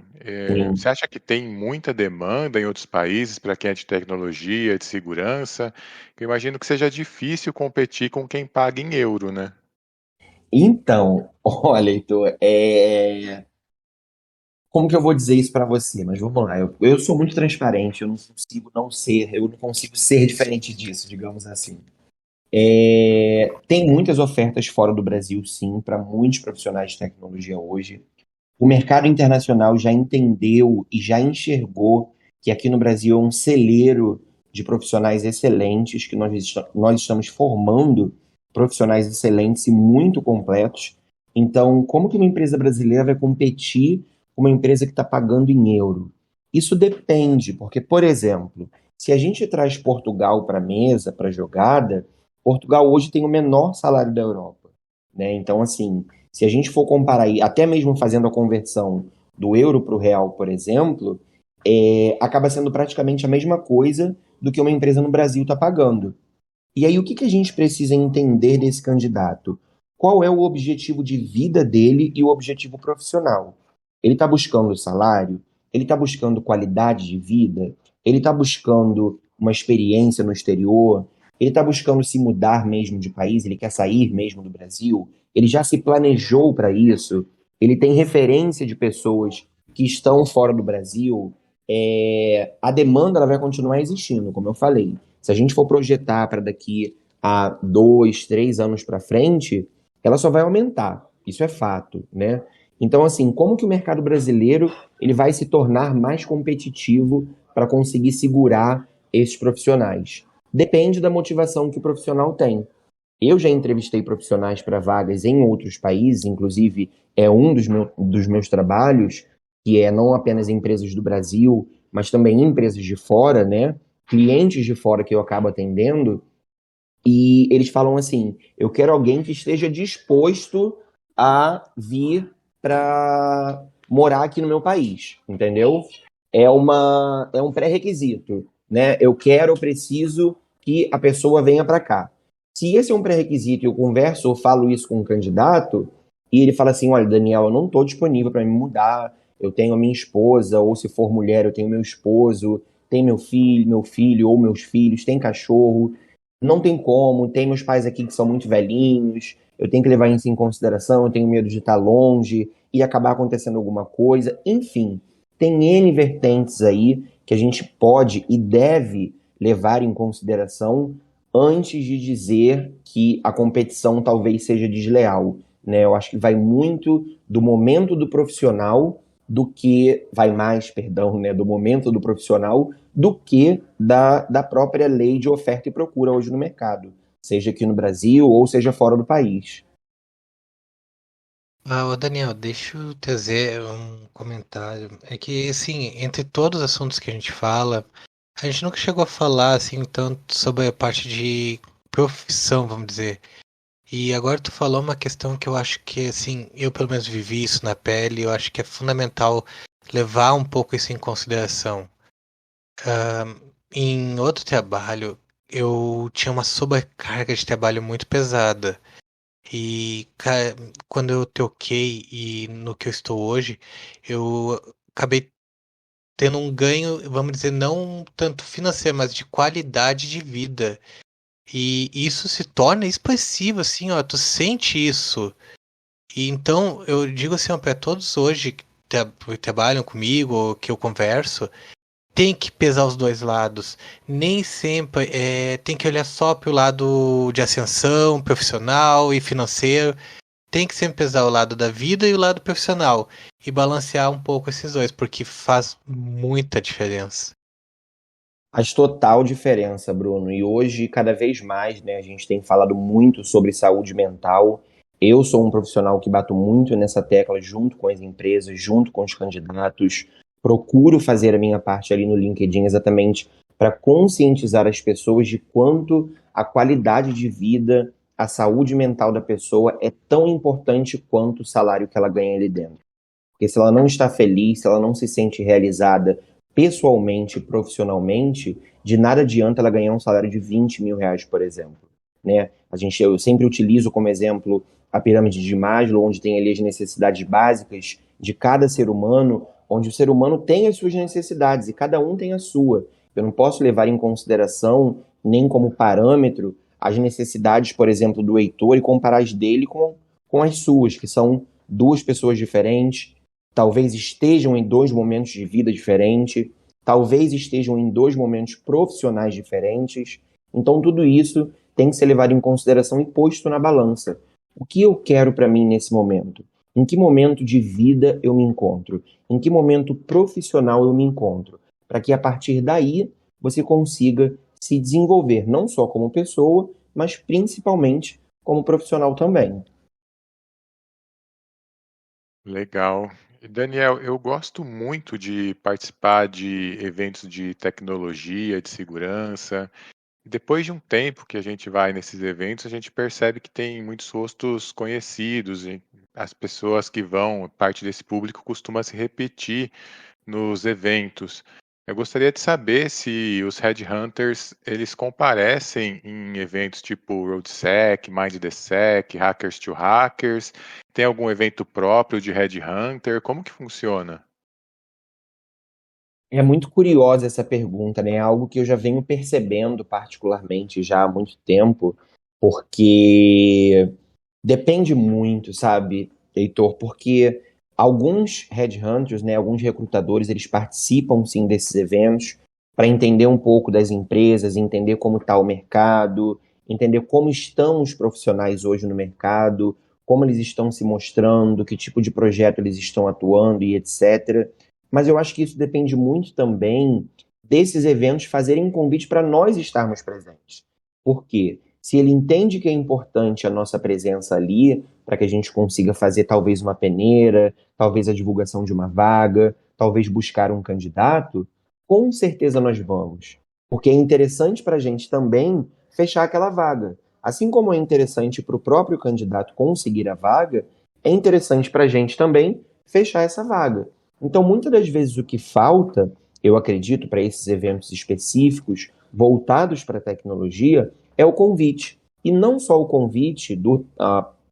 Sim. Você acha que tem muita demanda em outros países para quem é de tecnologia, de segurança? Eu imagino que seja difícil competir com quem paga em euro, né? Então, olha, Heitor, como que eu vou dizer isso para você? Mas vamos lá, eu sou muito transparente, eu não consigo ser diferente disso, digamos assim. Tem muitas ofertas fora do Brasil, sim, para muitos profissionais de tecnologia hoje. O mercado internacional já entendeu e já enxergou que aqui no Brasil é um celeiro de profissionais excelentes, que nós estamos formando profissionais excelentes e muito completos. Então, como que uma empresa brasileira vai competir com uma empresa que está pagando em euro? Isso depende, porque, por exemplo, se a gente traz Portugal para a mesa, para a jogada, Portugal hoje tem o menor salário da Europa, né? Então, assim, se a gente for comparar, aí, até mesmo fazendo a conversão do euro para o real, por exemplo, acaba sendo praticamente a mesma coisa do que uma empresa no Brasil está pagando. E aí, o que que a gente precisa entender desse candidato? Qual é o objetivo de vida dele e o objetivo profissional? Ele está buscando salário? Ele está buscando qualidade de vida? Ele está buscando uma experiência no exterior? Ele está buscando se mudar mesmo de país? Ele quer sair mesmo do Brasil? Ele já se planejou para isso? Ele tem referência de pessoas que estão fora do Brasil? A demanda ela vai continuar existindo, como eu falei. Se a gente for projetar para daqui a 2, 3 anos para frente, ela só vai aumentar. Isso é fato, né? Então, assim, como que o mercado brasileiro ele vai se tornar mais competitivo para conseguir segurar esses profissionais? Depende da motivação que o profissional tem. Eu já entrevistei profissionais para vagas em outros países, inclusive é um dos meus trabalhos, que é não apenas empresas do Brasil, mas também empresas de fora, né? Clientes de fora que eu acabo atendendo, e eles falam assim: eu quero alguém que esteja disposto a vir para morar aqui no meu país, entendeu? É um pré-requisito, né? Eu preciso que a pessoa venha para cá. Se esse é um pré-requisito e eu converso ou falo isso com um candidato, e ele fala assim: olha, Daniel, eu não estou disponível para me mudar, eu tenho a minha esposa, ou se for mulher, eu tenho meu esposo, tem meu filho ou meus filhos, tem cachorro, não tem como, tem meus pais aqui que são muito velhinhos, eu tenho que levar isso em consideração, eu tenho medo de estar longe e acabar acontecendo alguma coisa. Enfim, tem N vertentes aí que a gente pode e deve levar em consideração antes de dizer que a competição talvez seja desleal, né? Eu acho que vai muito do momento do profissional perdão, né, do momento do profissional do que da própria lei de oferta e procura hoje no mercado, seja aqui no Brasil ou seja fora do país. Ô Daniel, deixa eu trazer um comentário. É que, assim, entre todos os assuntos que a gente fala, a gente nunca chegou a falar, assim, tanto sobre a parte de profissão, vamos dizer. E agora tu falou uma questão que eu acho que, assim, eu pelo menos vivi isso na pele, eu acho que é fundamental levar um pouco isso em consideração. Em outro trabalho, eu tinha uma sobrecarga de trabalho muito pesada. E quando eu troquei e no que eu estou hoje, eu acabei tendo um ganho, vamos dizer, não tanto financeiro, mas de qualidade de vida. E isso se torna expressivo, assim, ó, tu sente isso. E então eu digo assim, para todos hoje que trabalham comigo, ou que eu converso, tem que pesar os dois lados. Nem sempre tem que olhar só para o lado de ascensão profissional e financeiro. Tem que sempre pesar o lado da vida e o lado profissional. E balancear um pouco esses dois, porque faz muita diferença. Faz total diferença, Bruno. E hoje, cada vez mais, né, a gente tem falado muito sobre saúde mental. Eu sou um profissional que bato muito nessa tecla junto com as empresas, junto com os candidatos. Procuro fazer a minha parte ali no LinkedIn exatamente para conscientizar as pessoas de quanto a qualidade de vida, a saúde mental da pessoa é tão importante quanto o salário que ela ganha ali dentro. Porque se ela não está feliz, se ela não se sente realizada pessoalmente, profissionalmente, de nada adianta ela ganhar um salário de 20 mil reais, por exemplo. Né? Eu sempre utilizo como exemplo a pirâmide de Maslow, onde tem ali as necessidades básicas de cada ser humano, onde o ser humano tem as suas necessidades e cada um tem a sua. Eu não posso levar em consideração, nem como parâmetro, as necessidades, por exemplo, do Heitor e comparar as dele com as suas, que são duas pessoas diferentes, talvez estejam em dois momentos de vida diferentes, talvez estejam em dois momentos profissionais diferentes. Então, tudo isso tem que ser levado em consideração e posto na balança. O que eu quero para mim nesse momento? Em que momento de vida eu me encontro? Em que momento profissional eu me encontro? Para que a partir daí você consiga se desenvolver, não só como pessoa, mas principalmente como profissional também. Legal. E, Daniel, eu gosto muito de participar de eventos de tecnologia, de segurança. Depois de um tempo que a gente vai nesses eventos, a gente percebe que tem muitos rostos conhecidos, e as pessoas que vão, parte desse público costuma se repetir nos eventos. Eu gostaria de saber se os headhunters, eles comparecem em eventos tipo RoadSec, MindTheSec, Hackers to Hackers. Tem algum evento próprio de headhunter? Como que funciona? É muito curiosa essa pergunta, né? É algo que eu já venho percebendo particularmente já há muito tempo, porque depende muito, sabe, Heitor? Porque alguns headhunters, né, alguns recrutadores, eles participam sim desses eventos para entender um pouco das empresas, entender como está o mercado, entender como estão os profissionais hoje no mercado, como eles estão se mostrando, que tipo de projeto eles estão atuando e etc. Mas eu acho que isso depende muito também desses eventos fazerem um convite para nós estarmos presentes. Por quê? Se ele entende que é importante a nossa presença ali, para que a gente consiga fazer talvez uma peneira, talvez a divulgação de uma vaga, talvez buscar um candidato, com certeza nós vamos. Porque é interessante para a gente também fechar aquela vaga. Assim como é interessante para o próprio candidato conseguir a vaga, é interessante para a gente também fechar essa vaga. Então, muitas das vezes o que falta, eu acredito, para esses eventos específicos, voltados para a tecnologia, é o convite. E não só o convite do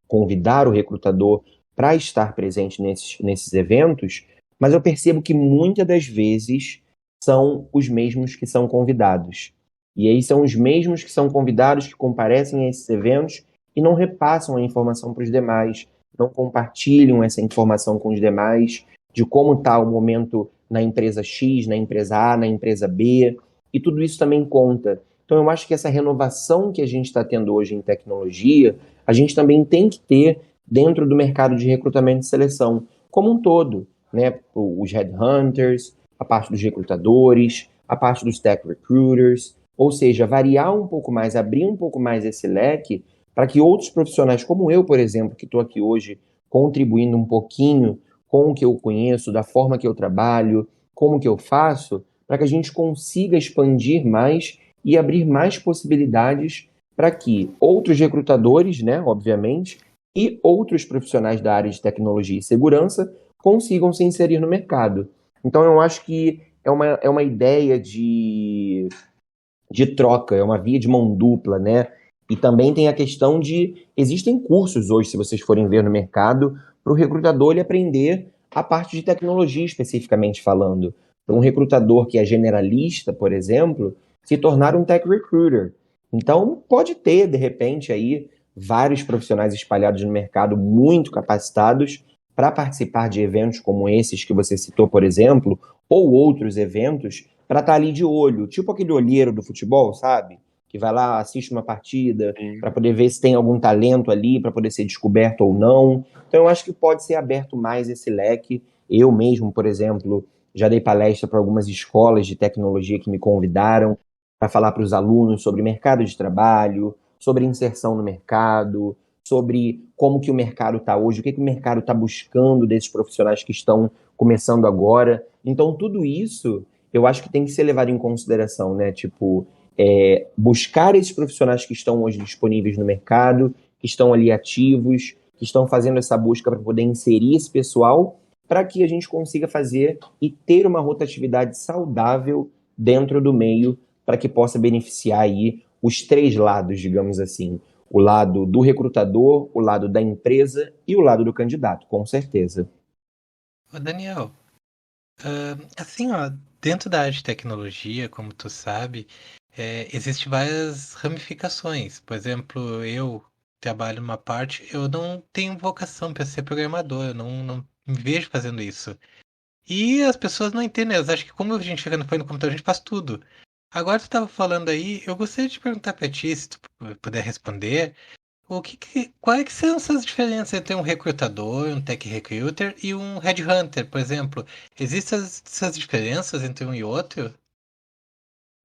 convidar o recrutador para estar presente nesses eventos, mas eu percebo que muitas das vezes são os mesmos que são convidados. E aí são os mesmos que são convidados que comparecem a esses eventos e não repassam a informação para os demais, não compartilham essa informação com os demais de como está o momento na empresa X, na empresa A, na empresa B, e tudo isso também conta. Então eu acho que essa renovação que a gente está tendo hoje em tecnologia, a gente também tem que ter dentro do mercado de recrutamento e seleção, como um todo, né? Os headhunters, a parte dos recrutadores, a parte dos tech recruiters, ou seja, variar um pouco mais, abrir um pouco mais esse leque para que outros profissionais como eu, por exemplo, que estou aqui hoje contribuindo um pouquinho com o que eu conheço, da forma que eu trabalho, como que eu faço, para que a gente consiga expandir mais e abrir mais possibilidades para que outros recrutadores, né, obviamente, e outros profissionais da área de tecnologia e segurança consigam se inserir no mercado. Então, eu acho que é uma ideia de troca, é uma via de mão dupla, né? E também tem a questão de, existem cursos hoje, se vocês forem ver no mercado, para o recrutador ele aprender a parte de tecnologia especificamente falando. Para um recrutador que é generalista, por exemplo, se tornar um tech recruiter. Então, pode ter, de repente, aí vários profissionais espalhados no mercado muito capacitados para participar de eventos como esses que você citou, por exemplo, ou outros eventos, para estar ali de olho, tipo aquele olheiro do futebol, sabe? Que vai lá, assiste uma partida, Sim. para poder ver se tem algum talento ali, para poder ser descoberto ou não. Então, eu acho que pode ser aberto mais esse leque. Eu mesmo, por exemplo, já dei palestra para algumas escolas de tecnologia que me convidaram para falar para os alunos sobre mercado de trabalho, sobre inserção no mercado, sobre como que o mercado está hoje, o que o mercado está buscando desses profissionais que estão começando agora. Então, tudo isso eu acho que tem que ser levado em consideração, né? Tipo, buscar esses profissionais que estão hoje disponíveis no mercado, que estão ali ativos, que estão fazendo essa busca para poder inserir esse pessoal, para que a gente consiga fazer e ter uma rotatividade saudável dentro do meio, para que possa beneficiar aí os três lados, digamos assim. O lado do recrutador, o lado da empresa e o lado do candidato, com certeza. Ô Daniel, assim, ó, dentro da área de tecnologia, como tu sabe, existem várias ramificações. Por exemplo, eu trabalho numa parte, eu não tenho vocação para ser programador, eu não me vejo fazendo isso. E as pessoas não entendem, elas acham que como a gente fica no computador, a gente faz tudo. Agora tu estava falando aí, eu gostaria de perguntar para ti, se tu puder responder, quais que são essas diferenças entre um recrutador, um tech recruiter e um headhunter, por exemplo? Existem essas diferenças entre um e outro?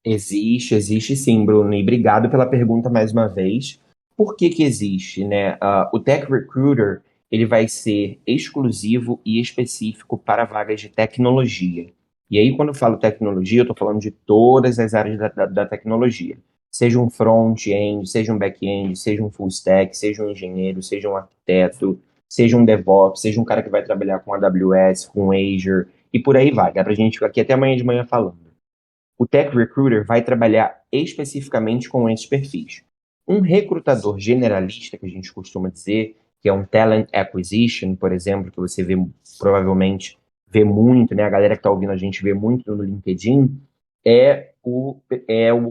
Existe sim, Bruno, e obrigado pela pergunta mais uma vez. Por que que existe, né? O Tech Recruiter, ele vai ser exclusivo e específico para vagas de tecnologia. E aí, quando eu falo tecnologia, eu estou falando de todas as áreas da tecnologia. seja um front-end, seja um back-end, seja um full stack, seja um engenheiro, seja um arquiteto, seja um DevOps, seja um cara que vai trabalhar com AWS, com Azure, e por aí vai. Dá pra gente ficar aqui até amanhã de manhã falando. O Tech Recruiter vai trabalhar especificamente com esses perfis. Um recrutador generalista, que a gente costuma dizer, que é um Talent Acquisition, por exemplo, que você provavelmente vê muito, né? A galera que está ouvindo a gente vê muito no LinkedIn,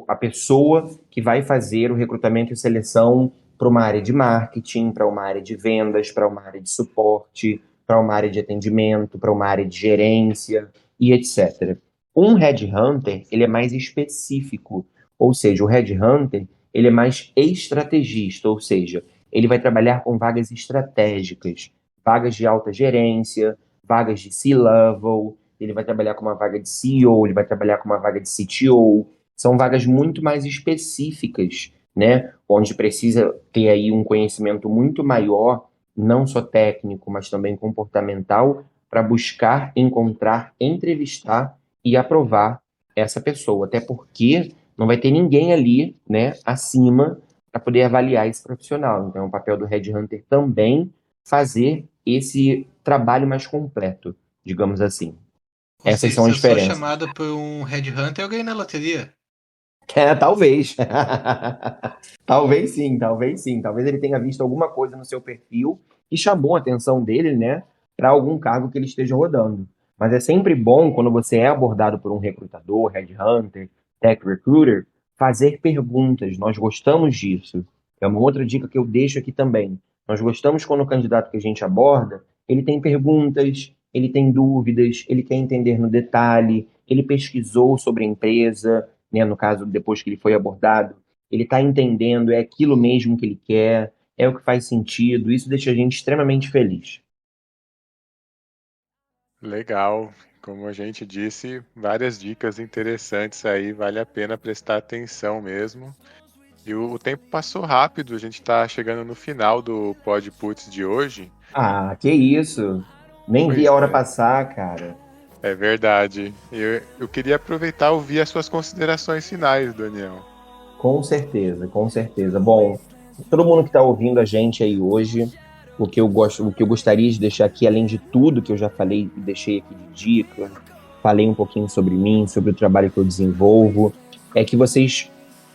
a pessoa que vai fazer o recrutamento e seleção para uma área de marketing, para uma área de vendas, para uma área de suporte, para uma área de atendimento, para uma área de gerência e etc. Um headhunter, ele é mais específico, ou seja, o headhunter, ele é mais estrategista, ou seja, ele vai trabalhar com vagas estratégicas, vagas de alta gerência, vagas de C-level, ele vai trabalhar com uma vaga de CEO, ele vai trabalhar com uma vaga de CTO, são vagas muito mais específicas, né? Onde precisa ter aí um conhecimento muito maior, não só técnico, mas também comportamental, para buscar, encontrar, entrevistar e aprovar essa pessoa. Até porque não vai ter ninguém ali, né, acima para poder avaliar esse profissional. Então, é o papel do headhunter também fazer esse trabalho mais completo, digamos assim. Ou Essas seja, são se as eu sou diferenças. chamado por um headhunter, eu ganhei na loteria. Talvez. Talvez sim, talvez sim. Talvez ele tenha visto alguma coisa no seu perfil que chamou a atenção dele, né, para algum cargo que ele esteja rodando. Mas é sempre bom quando você é abordado por um recrutador, headhunter, tech recruiter, fazer perguntas. Nós gostamos disso. É uma outra dica que eu deixo aqui também. Nós gostamos quando o candidato que a gente aborda, ele tem perguntas, ele tem dúvidas, ele quer entender no detalhe, ele pesquisou sobre a empresa, né, no caso, depois que ele foi abordado, ele está entendendo, é aquilo mesmo que ele quer, é o que faz sentido, isso deixa a gente extremamente feliz. Legal. Como a gente disse, várias dicas interessantes aí, vale a pena prestar atenção mesmo. E o tempo passou rápido, a gente está chegando no final do Pod Puts de hoje. Ah, que isso! Nem vi Pois a hora é, passar, cara. é verdade. Eu queria aproveitar e ouvir as suas considerações finais, Daniel. Com certeza, com certeza. Bom, todo mundo que está ouvindo a gente aí hoje, o que eu gostaria de deixar aqui, além de tudo que eu já falei e deixei aqui de dica, falei um pouquinho sobre mim, sobre o trabalho que eu desenvolvo, é que vocês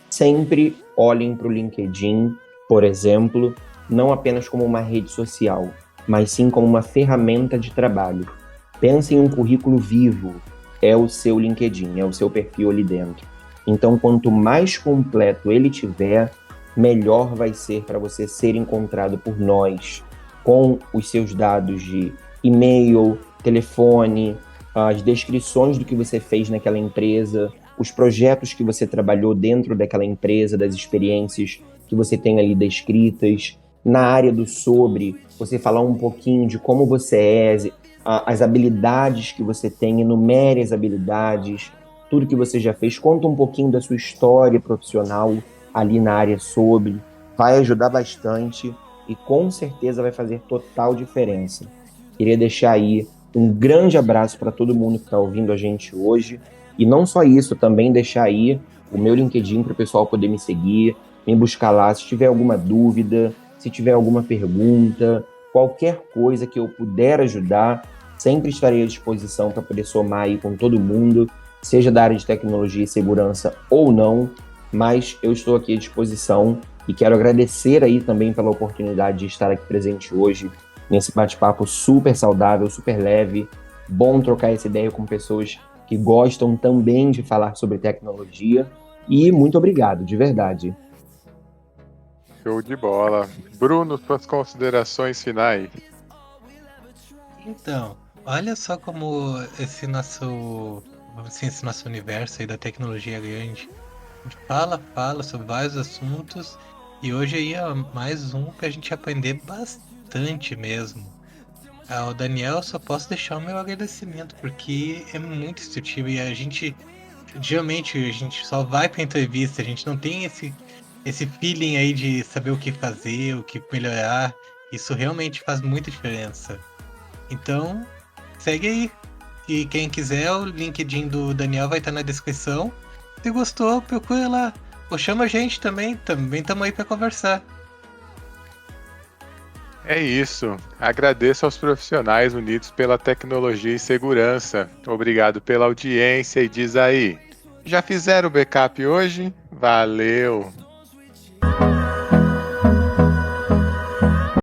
sempre olhem para o LinkedIn, por exemplo, não apenas como uma rede social, mas sim como uma ferramenta de trabalho. Pense em um currículo vivo, é o seu LinkedIn, é o seu perfil ali dentro. Então, quanto mais completo ele tiver, melhor vai ser para você ser encontrado por nós, com os seus dados de e-mail, telefone, as descrições do que você fez naquela empresa, os projetos que você trabalhou dentro daquela empresa, das experiências que você tem ali descritas. Na área do sobre, você falar um pouquinho de como você é, as habilidades que você tem, enumere as habilidades, tudo que você já fez, conta um pouquinho da sua história profissional ali na área sobre, vai ajudar bastante e com certeza vai fazer total diferença. Queria deixar aí um grande abraço para todo mundo que está ouvindo a gente hoje e não só isso, também deixar aí o meu LinkedIn para o pessoal poder me seguir, me buscar lá se tiver alguma dúvida, se tiver alguma pergunta, qualquer coisa que eu puder ajudar, sempre estarei à disposição para poder somar aí com todo mundo, seja da área de tecnologia e segurança ou não, mas eu estou aqui à disposição e quero agradecer aí também pela oportunidade de estar aqui presente hoje nesse bate-papo super saudável, super leve, bom trocar essa ideia com pessoas que gostam também de falar sobre tecnologia e muito obrigado, de verdade. Show de bola. Bruno, suas considerações finais. Então, olha só como esse nosso universo aí da tecnologia é grande. A gente fala sobre vários assuntos e hoje aí é mais um pra gente aprender bastante mesmo. Ao Daniel só posso deixar o meu agradecimento porque é muito instrutivo e geralmente a gente só vai pra entrevista, a gente não tem esse feeling aí de saber o que fazer, o que melhorar. Isso realmente faz muita diferença. Então, segue aí. E quem quiser, o LinkedIn do Daniel vai estar na descrição. Se gostou, procura lá. Pô, chama a gente também estamos aí para conversar. É isso. Agradeço aos profissionais unidos pela tecnologia e segurança. Obrigado pela audiência e diz aí, já fizeram o backup hoje? Valeu!